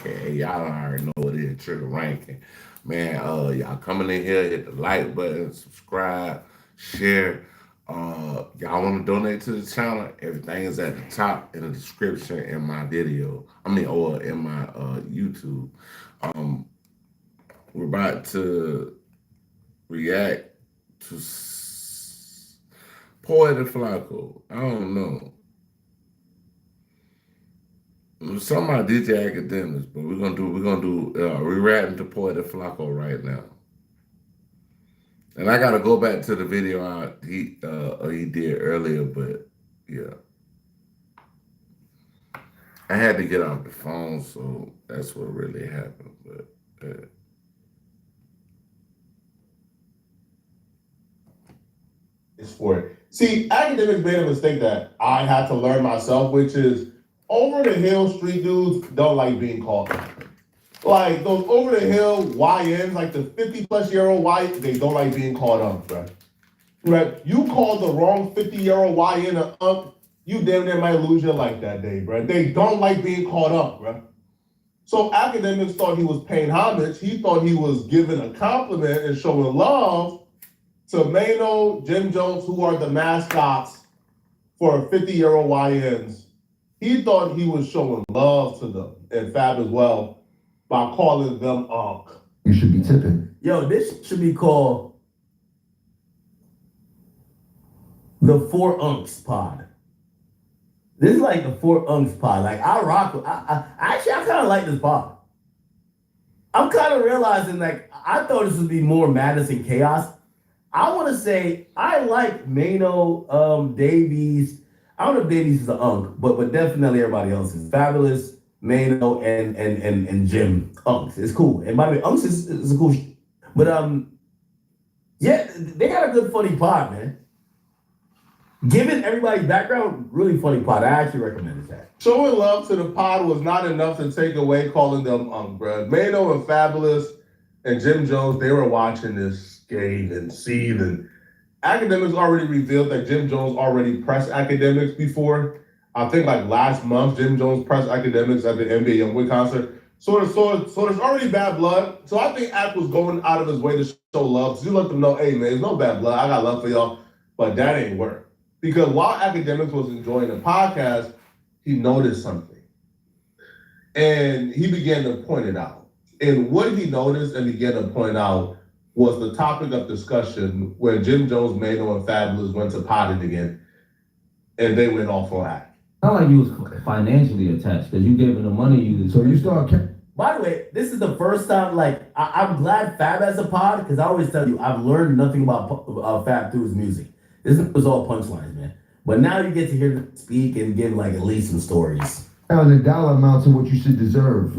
Hey, y'all already know what it is, trigger ranking. Man, y'all coming in here, hit the like button, subscribe, share. Y'all want to donate to the channel? Everything is at the top in the description in my video. Or in my YouTube. Um, we're about to react to Poet and Flacco. I don't know. Some of DJ academics, but we're gonna do reacting to Poet and Flacco right now. And I gotta go back to the video he did earlier, but yeah, I had to get off the phone, so that's what really happened. But for it. See, academics made a mistake that I had to learn myself, which is over the hill street dudes don't like being called. Like those over the hill YNs, like the 50-plus-year-old YN, they don't like being called bro. Right? You call the wrong 50-year-old YN you damn near might lose your life that day, bro. They don't like being called bro. So academics thought he was paying homage. He thought he was giving a compliment and showing love to Mano, Jim Jones, who are the mascots for 50-year-old YNs. He thought he was showing love to them, and Fab as well, by calling them Unc. You should be tipping. Yo, this should be called the Four Unks Pod. This is like the Four Unks Pod. Like, I rock with, I kind of like this pod. I'm kind of realizing, like, I thought this would be more madness and chaos. I want to say I like Mano, Davies. I don't know if Davies is an Unk, but definitely everybody else is Fabulous, Mano, and Jim Unks. It's cool. And by the way, Unks is a cool. But yeah, they got a good funny pod, man. Given everybody's background, really funny pod. I actually recommend that. Showing love to the pod was not enough to take away calling them Unk, bro. Mano and Fabulous and Jim Jones, they were watching this game and seeing, and academics already revealed that Jim Jones already pressed academics before. I think like last month, Jim Jones pressed academics at the NBA Youngboy concert. So there's already bad blood. So I think Ack was going out of his way to show love. So you let them know, hey man, there's no bad blood. I got love for y'all. But that ain't work. Because while academics was enjoying the podcast, he noticed something. And he began to point it out. And what he noticed and began to point out was the topic of discussion where Jim Jones, Mano, and Fabulous went to potting again, and they went off on Ack. Not like you was financially attached because you gave him the money. So you start. By the way, this is the first time, like, I'm glad Fab has a pod, because I always tell you, I've learned nothing about Fab through his music. This was all punchlines, man. But now you get to hear him speak and give, like, at least some stories. And the dollar amount to what you should deserve,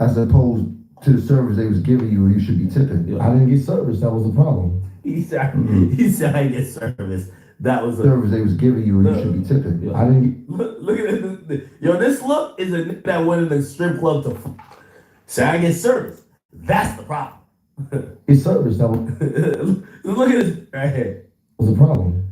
as opposed to the service they was giving you, you should be tipping. I didn't get service. That was the problem. He said I didn't get service. That was the service they was giving you, you should be tipping. I didn't. Look at this. Yo, this look is a nigga that went in the strip club to say I get service. That's the problem. It's service. That Look at this right here. was the problem.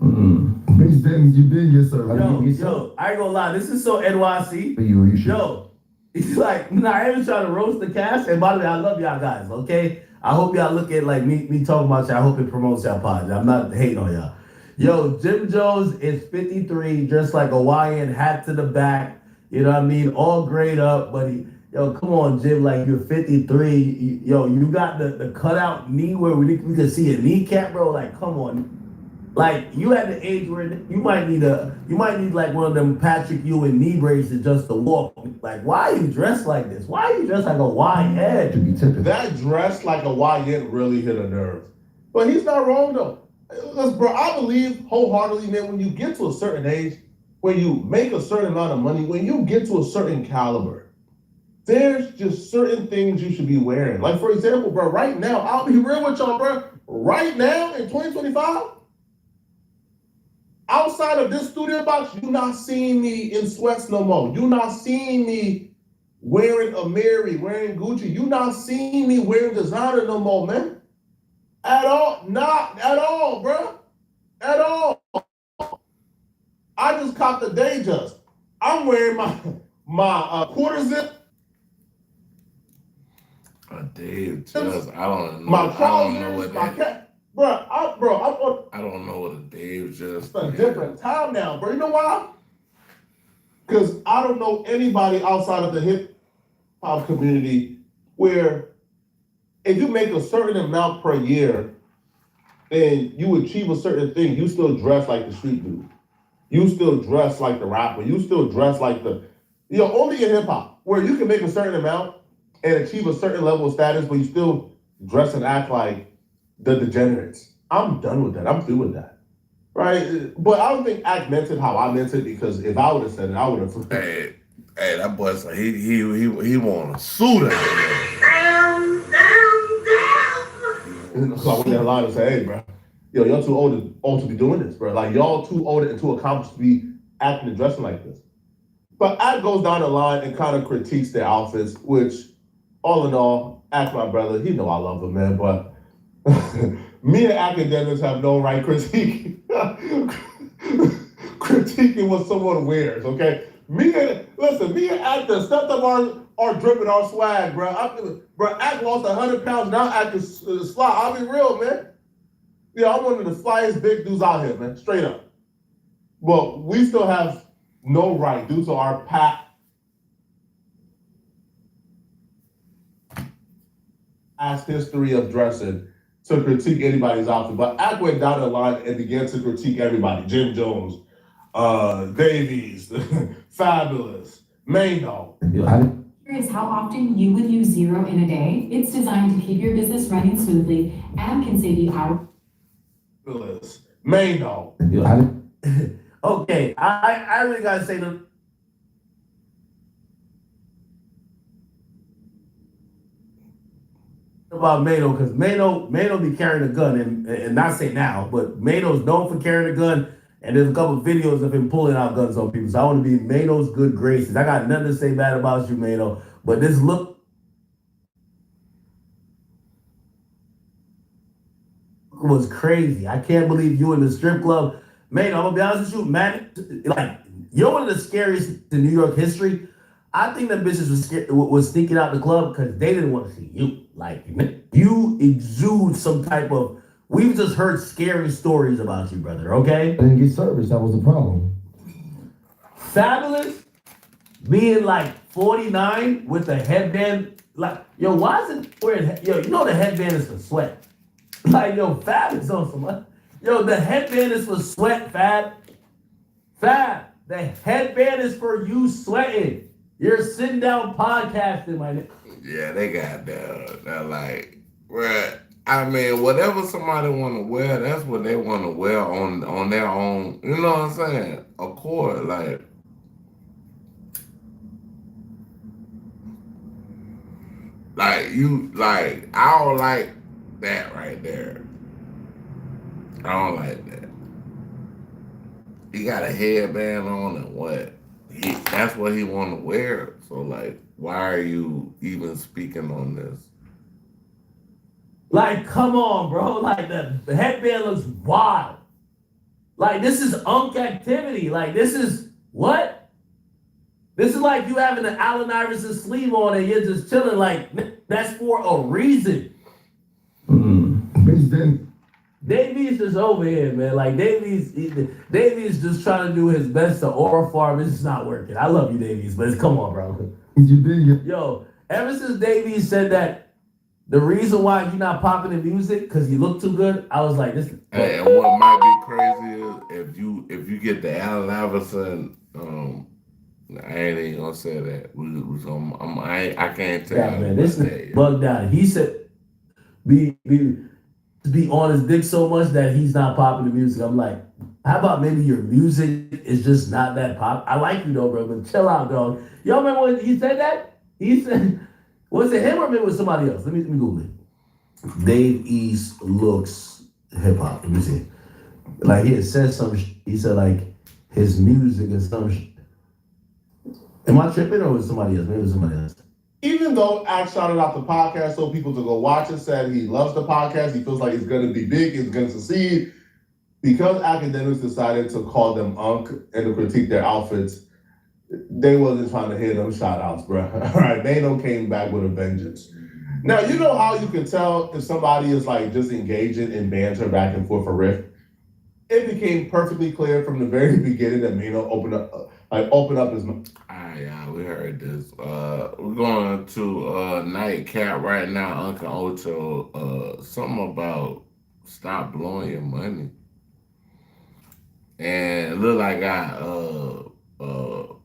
Bitch, then you did get service. Yo, I ain't gonna lie. This is so NYC. You should. Yo, he's like, nah, I ain't trying to roast the cast. And by the way, I love y'all guys, okay? I hope y'all look at like me talking about y'all. I hope it promotes y'all pod. I'm not hating on y'all. Yo, Jim Jones is 53, dressed like a YN, hat to the back. You know what I mean? All grayed up, but yo, come on, Jim, like you're 53. Yo, you got the cutout knee where we can see a kneecap, bro. Like, come on. Like, you at the age where you might need like one of them Patrick Ewing knee braces just to walk. Like, why are you dressed like this? Why are you dressed like a YN? That dress like a YN really hit a nerve. But he's not wrong though. Because, bro, I believe wholeheartedly, man, when you get to a certain age, when you make a certain amount of money, when you get to a certain caliber, there's just certain things you should be wearing. Like, for example, bro, right now, I'll be real with y'all, bro. Right now, in 2025, outside of this studio box, you not seeing me in sweats no more. You not seeing me wearing Amiri, wearing Gucci. You not seeing me wearing designer no more, man. At all, not at all, bro. At all. I just caught the day just. I'm wearing my quarter zip Dave just, I don't know. My I don't know trousers, what my that. cat. I'm on I don't know what a Dave just. a different time now, bro. You know why? Because I don't know anybody outside of the hip hop community where if you make a certain amount per year and you achieve a certain thing, you still dress like the street dude. You still dress like the rapper. You still dress like only in hip hop, where you can make a certain amount and achieve a certain level of status, but you still dress and act like the degenerates. I'm done with that. I'm through with that. Right? But I don't think Act meant it how I meant it, because if I would have said it, I would have. Hey, that boy said he want a suit out So I went there line and said, hey, bro, y'all too old to be doing this, bro. Like, y'all too old and too accomplished to be acting and dressing like this. But Act goes down the line and kind of critiques their outfits, which, all in all, Act, my brother, he know I love him, man, but me and academics have no right critiquing what someone wears, okay? Me and Act, the stuff of our dripping, our swag, bro. Act lost 100 pounds, now Act is fly. I'll be real, man. Yeah, I'm one of the flyest big dudes out here, man, straight up. But we still have no right, due to our past history of dressing, to critique anybody's outfit. But Act went down the line and began to critique everybody. Jim Jones, Davies, Fabulous, Mano. Curious how often you would use zero in a day. It's designed to keep your business running smoothly and can save you hours. Fabulous, Mano. Okay, I really gotta say about Mano, because Mano be carrying a gun, and not say now, but Mano's known for carrying a gun, and there's a couple of videos of him pulling out guns on people. So I want to be Mano's good graces. I got nothing to say bad about you, Mano, but this look was crazy. I can't believe you in the strip club. Mano, I'm gonna be honest with you, man. Like, you're one of the scariest in New York history. I think that bitches was sneaking out the club because they didn't want to see you. Like, you exude some type of. We've just heard scary stories about you, brother. Okay. I didn't get service. That was the problem. Fabulous, being like 49 with a headband. Like, yo, why is it wearing? Yo, you know the headband is for sweat. Like, yo, Fab is on some. Yo, the headband is for sweat, Fab. Fab, the headband is for you sweating. You're sitting down podcasting, my nigga. Yeah, they got that like, bruh. I mean, whatever somebody want to wear, that's what they want to wear on their own. You know what I'm saying? Accord, like. I don't like that right there. I don't like that. He got a headband on and what? That's what he want to wear. So, like, why are you even speaking on this? Like, come on, bro. Like, the headband looks wild. Like, this is unk activity. Like, this is what? This is like you having an Allen Iverson sleeve on and you're just chilling. Like, that's for a reason. Bitch, then. Davies is over here, man. Like, Davies just trying to do his best to aura farm. It's just not working. I love you, Davies, but come on, bro. Yo, ever since Davies said that the reason why you're not popping in music because you look too good, I was like, this. Hey, and what might be crazy is if you get the Allen Iverson, I ain't even gonna say that. I can't tell. Yeah, man, this is bugged out. He said, be on his dick so much that he's not popping the music. I'm like, how about maybe your music is just not that pop? I like you though, bro, but chill out, dog. Y'all remember when he said that? He said, was it him or maybe it was somebody else? Let me Google it. Dave East looks hip hop. Let me see. Like, he had said some. He said like his music and some. Am I tripping or was it somebody else? Maybe it was somebody else. Even though Act shouted out the podcast so people to go watch it, said he loves the podcast, he feels like it's going to be big, it's going to succeed, because academics decided to call them unk and to critique their outfits, they wasn't trying to hear them shout outs, bro. All right, Mano came back with a vengeance. Now, you know how you can tell if somebody is like just engaging in banter back and forth for riff? It became perfectly clear from the very beginning that Mano opened up his mouth. Yeah, we heard this. We're going to nightcap right now, Uncle Ocho. Something about stop blowing your money. And it look like I got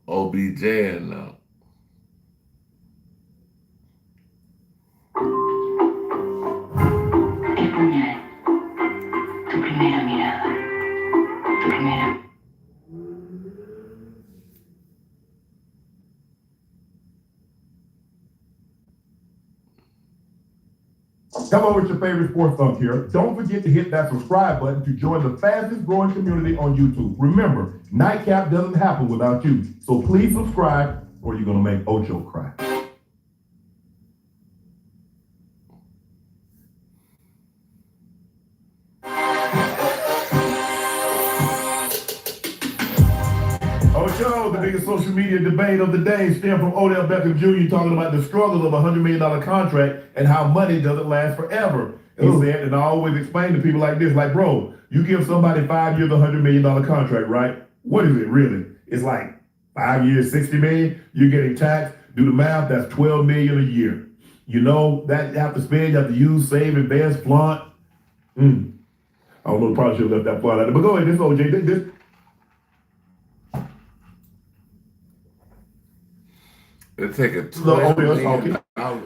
OBJ in there. Tu primera mirada. Tu primera. Hello, it's your favorite sports thunk here. Don't forget to hit that subscribe button to join the fastest growing community on YouTube. Remember, Nightcap doesn't happen without you. So please subscribe or you're going to make Ocho cry. Ocho, the biggest social media debate of the day stemmed from Odell Beckham Jr. talking about the struggle of a $100 million contract and how money doesn't last forever. He said, and I always explain to people like this, like, bro, you give somebody 5 years, $100 million contract, right? What is it really? It's like 5 years, 60 million. You're getting taxed. Do the math. That's 12 million a year. You know that you have to spend. You have to use, save, invest, flaunt. I don't know. Probably should have left that part out there. But go ahead. This OJ. This. They're taking Look, $12 million.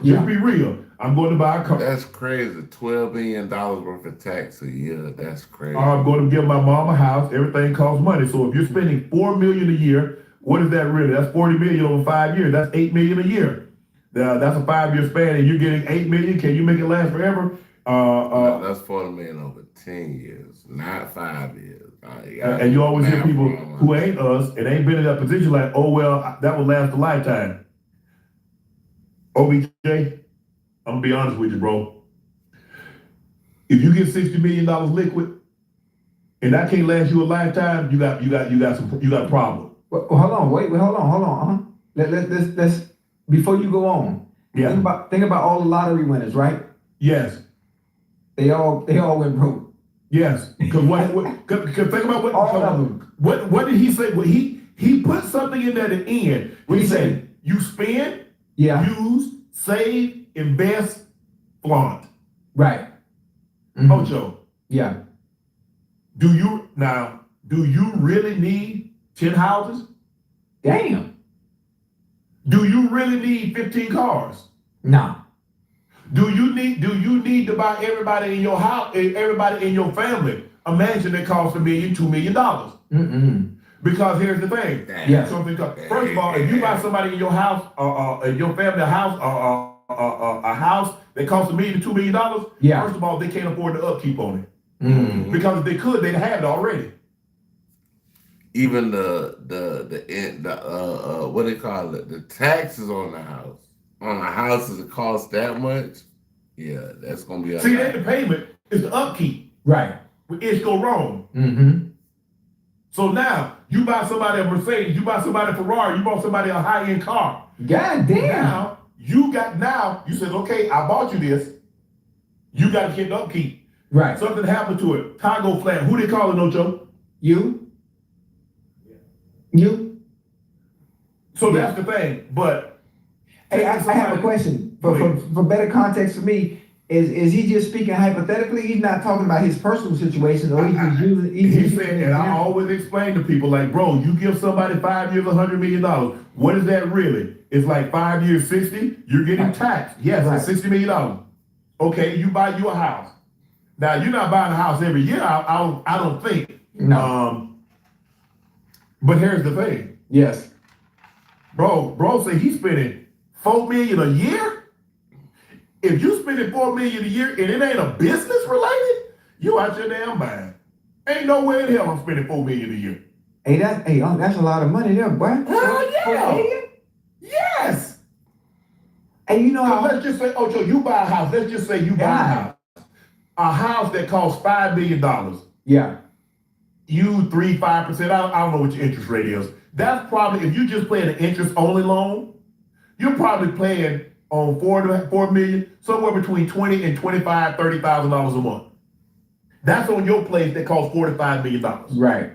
Just be real. I'm going to buy a car. That's crazy. $12 million worth of tax a year. That's crazy. I'm going to give my mom a house. Everything costs money. So if you're spending $4 million a year, what is that really? That's 40 million over 5 years. That's 8 million a year. That's a 5-year span, and you're getting 8 million. Can you make it last forever? No, that's 40 million over 10 years, not 5 years. And you always hear people who ain't us and ain't been in that position like, oh well, that will last a lifetime. OBJ, I'm gonna be honest with you, bro. If you get $60 million liquid and that can't last you a lifetime, you got a problem. Well, hold on, hold on. Let's before you go on. Yeah. Think about all the lottery winners, right? Yes. They all went broke. Yes. Because think about what All of them. What did he say? Well, he put something in there at the end. He said you spend, use, save, invest, flaunt. Right. Ocho. Yeah. Do you really need 10 houses? Damn. Do you really need 15 cars? No. Do you need to buy everybody in your house, everybody in your family a mansion that costs $1 million, $2 million? Because here's the thing. First of all, if you buy somebody in your house, in your family a house that costs $1 million to $2 million, first of all, they can't afford the upkeep on it. Because if they could, they'd have it already. Even the what they call it, the taxes on the houses that cost that much, that's gonna be. See, that the payment is the upkeep. Right. It's go wrong. So now you buy somebody a Mercedes, you buy somebody a Ferrari, you bought somebody a high-end car. God damn. Now you said, okay, I bought you this. You got to get the upkeep. Right. Something happened to it. Tago flat. Who they calling, Ocho? You. So that's the thing. But hey, I have a question. For better context for me, is he just speaking hypothetically? He's not talking about his personal situation, or he's just using. He said, and I always explain to people, like, bro, you give somebody 5 years, $100 million. What is that really? It's like 5 years, 60. You're getting taxed. Yes, it's $60 million. Okay, you buy you a house. Now you're not buying a house every year. I don't think. No. But here's the thing. Yes. Bro said he's spending $4 million a year. If you spending $4 million a year and it ain't a business related, you out your damn mind. Ain't no way in hell I'm spending $4 million a year. Hey, that's a lot of money there, boy. Hell yeah. $4 million? Yes. And you know how? Let's just say, Ocho, you buy a house. Let's just say you buy a house. A house that costs $5 million. Yeah. You 3-5%. I don't know what your interest rate is. That's probably, if you just playing an interest only loan, you're probably paying on 4 million, somewhere between 20 and 25, $30,000 a month. That's on your place that costs $45 million. Right.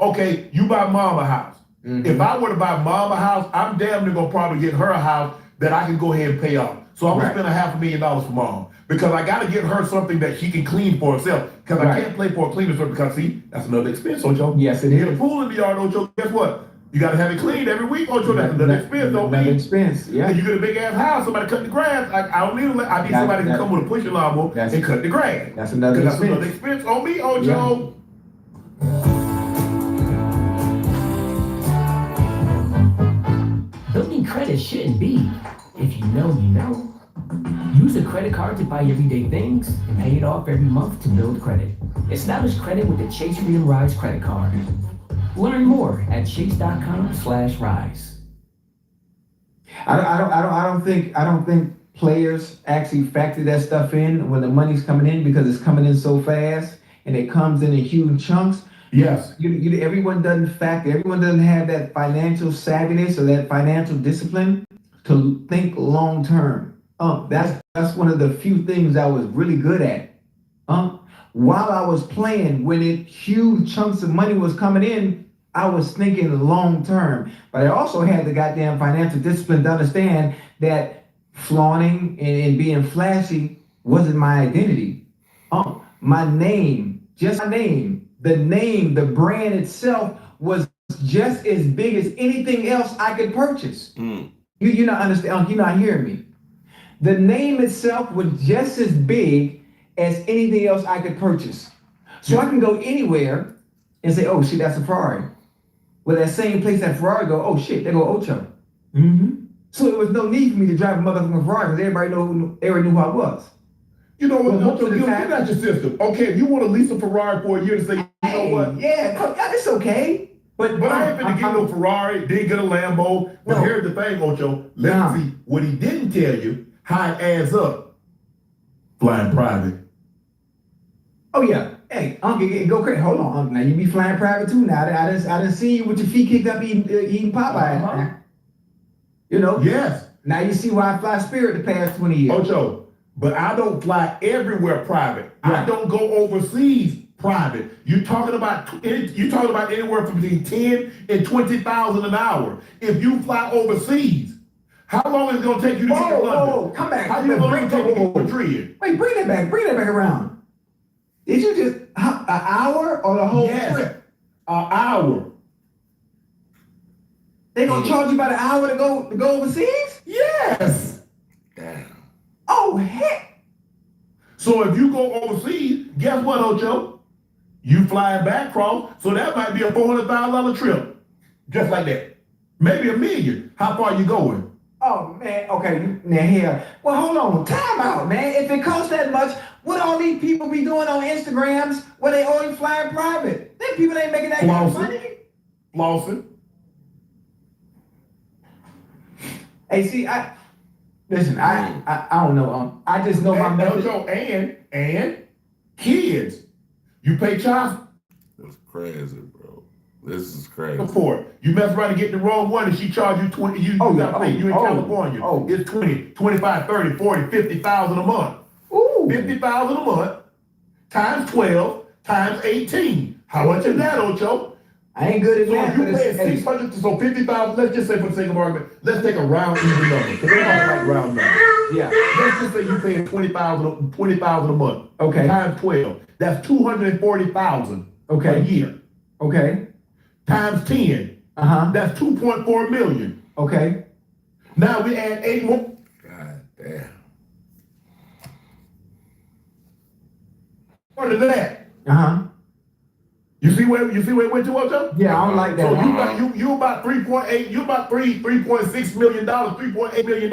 Okay, you buy mom a house. Mhm. If I were to buy mom a house, I'm damn near gonna probably get her a house that I can go ahead and pay off. So I'm gonna Right. spend $500,000 for mom because I gotta get her something that she can clean for herself. Because I Right. can't pay for a cleaning service because see, that's another expense, Ocho. Yes, it You get a is. pool in the yard, Ocho. Guess what? You gotta have it cleaned every week, Ocho. That's another expense, don't Another be. expense, yeah. And you get a big ass house, somebody cut the grass. I don't need I need somebody to come with a pushing lawnmower and cut the grass. That's another Because that's another expense. expense on me, Ocho. Building credit shouldn't be. If you know, you know. Use a credit card to buy everyday things and pay it off every month to build credit. Establish credit with the Chase Freedom Rise credit card. Learn more at chase.com/rise. I don't think players actually factor that stuff in when the money's coming in because it's coming in so fast and it comes in huge chunks. Yes. Everyone doesn't have that financial savviness or that financial discipline to think long term. That's one of the few things I was really good at. While I was playing, when huge chunks of money was coming in, I was thinking long term. But I also had the goddamn financial discipline to understand that flaunting and being flashy wasn't my identity. My name, just my name, the brand itself was just as big as anything else I could purchase. You're not understand. You're not hearing me. The name itself was just as big as anything else I could purchase. So I can go anywhere and say, oh shit, that's a Ferrari. Well, that same place that Ferrari go, oh shit, they go Ocho. Mm-hmm. So there was no need for me to drive a motherfucking Ferrari because everybody knew who I was. You know what? Well, Ocho, get out your system. Okay, if you want to lease a Ferrari for a year to say, you know what? Yeah, it's okay. But I ain't finna get no Ferrari, didn't get a Lambo. But No. here's the thing, Ocho. Let's see what he didn't tell you, how it adds up. Flying private. Oh yeah. Hey, Uncle, go crazy. Hold on, Uncle. Now you be flying private too. Now I done see you with your feet kicked up eating Popeye. You know. Yes. Now you see why I fly Spirit the past 20 years. Ocho, but I don't fly everywhere private. Right. I don't go overseas private. You're talking about anywhere from between 10 and 20,000 an hour. If you fly overseas, how long is it gonna take you to get to London? Come back. How you gonna take you to Madrid? Wait, bring that back around. Did you just an hour or the whole trip? An hour. They gonna charge you about an hour to go overseas? Yes. Damn. Oh heck! So if you go overseas, guess what, Ocho? You flying back cross, so that might be a $400,000 trip, just like that. Maybe $1 million. How far you going? Oh man, okay, now here. Well, hold on, time out, man. If it costs that much, what all these people be doing on Instagrams where they always flying private? Them people ain't making that kind of money. Flossing. Hey, see, I don't know. I just know my method. Ocho, and kids, you pay child That's crazy, bro. This is crazy. support. You mess around and get the wrong one and she charge you 20, you gotta pay, you in California. It's 20, 25, 30, 40, 50,000 a month. Ooh. 50,000 a month times 12 times 18. How much is that, Ocho? I ain't good at So math. if you but pay it's- 600, so 50,000, let's just say for the sake of argument, let's take a round even number, because everybody like round numbers. Yeah. Let's just say you paying 20,000 a month. Okay. Times 12. That's 240,000 Okay. a year. Okay. Times 10. That's 2.4 million. Okay. Now we add 8 more. God damn. More than that. You see where it went to, Ocho? Yeah, I don't like that. So you about 3.8, you about $3.6 million, $3.8 million.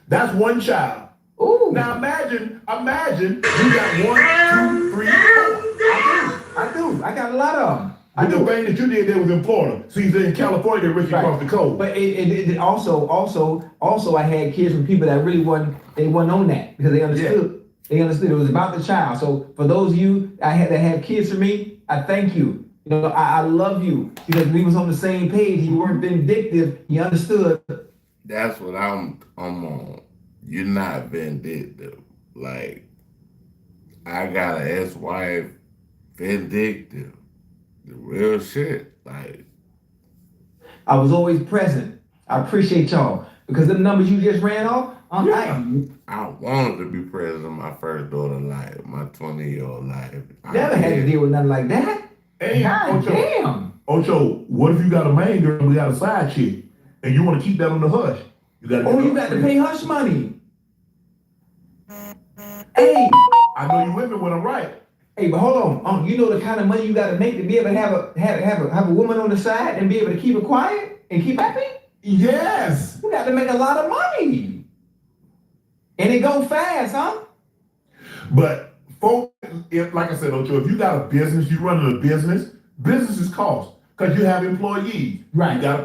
That's one child. Ooh. Now imagine you got 1, 2, 3, 4. I do. I got a lot of them. The thing that you did there was in Florida. See, in California, they're rich across the coast. But it also I had kids from people that really wasn't on that because they understood. They understood it was about the child. So for those of you that have kids for me, I thank you. You know, I love you because we was on the same page. You weren't vindictive. You understood. That's what I'm on. you're not vindictive. Like, I got an ex-wife, vindictive. The real shit. Like, I was always present. I appreciate y'all because the numbers you just ran off. I wanted to be president of my first daughter's life, my 20-year-old life. Never had to deal with nothing like that. Hey, God Ocho, damn. Ocho, what if you got a main girl and we got a side chick, and you want to keep that on the hush? You got to pay hush money. Hey, I know you women when I'm right. hey, but hold on. You know the kind of money you got to make to be able to have a woman on the side and be able to keep it quiet and keep happy? Yes. You got to make a lot of money. And it go fast, huh? But folks, like I said, Ocho, if you got a business, you running a business, businesses cost because you have employees. Right. You gotta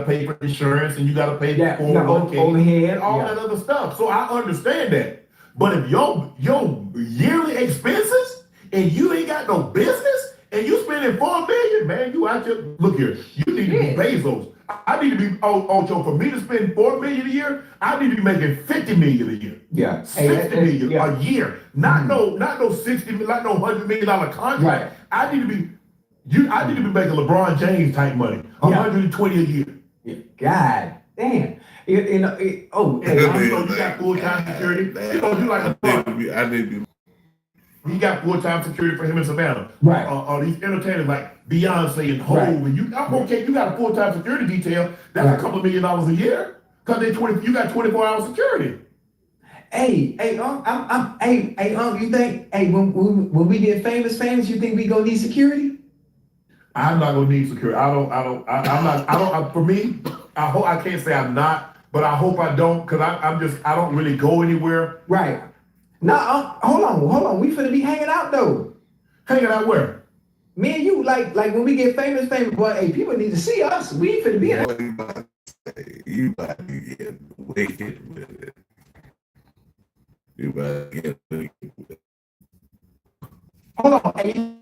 pay for insurance, and you gotta pay for overhead, and all that other stuff. So I understand that. But if your yearly expenses and you ain't got no business and you spending $4 million, man, you out here. Look here, you need to be Bezos. I need to be Ocho. For me to spend $4 million a year, I need to be making $50 million a year. Yeah, $60 million a year. Not no 60, not no $100 million contract. Right. I need to be making LeBron James type money, 120 a year. Yeah. God damn. You got full-time security. You like I need to be. He got full-time security for him in Savannah. Right. These entertainers like Beyonce and Hov, and you got a full-time security detail. That's a couple $1 million a year because you got 24-hour security. Hey, you think, when we get famous, you think we gonna need security? I'm not gonna need security. For me, I can't say I'm not, but I hope I don't, because I don't really go anywhere. Right. Now, hold on. We finna be hanging out though. Hanging out where? Me and you, like when we get famous, boy, hey, people need to see us. We finna be You about to get wicked with it. You about to get wicked with it. Hold on, hey,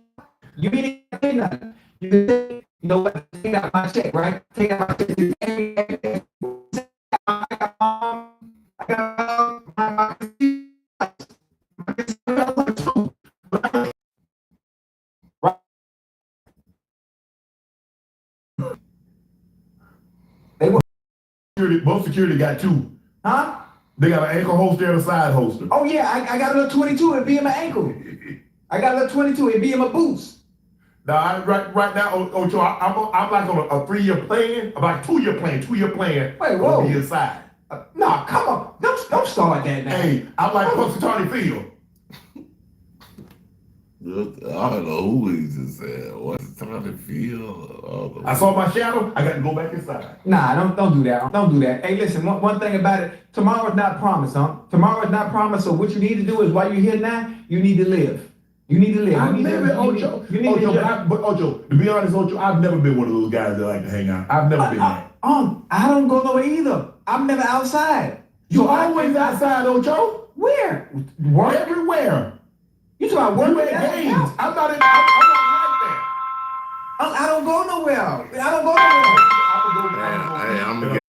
you mean to say nothing? You know what? Take out my check, right? Take out my check. Most security got two. Huh? They got an ankle holster and a side holster. Oh yeah, I got a little 22 and be in my ankle. I got a little 22 and be in my boots. Now, right now, Ocho, I'm like on a 3-year plan, about 2-year plan. Wait, whoa. On the inside. Nah, come on. Don't start that now. Hey, I'm like Punxsutawney Field. I don't know who he just said. What's trying to feel? I saw my shadow. I got to go back inside. Nah, don't do that. Don't do that. Hey, listen, one thing about it, tomorrow's not promised, huh? Tomorrow's not promised, so what you need to do is while you're here now, you need to live. You need to live. I'm living, Ocho. But Ocho, to be honest, Ocho, I've never been one of those guys that like to hang out. I've never been that. I don't go nowhere either. I'm never outside. You always outside, Ocho? Where? Work? Everywhere. You talking about work? Games. I'm not like that. I don't go nowhere. Hey, I'm gonna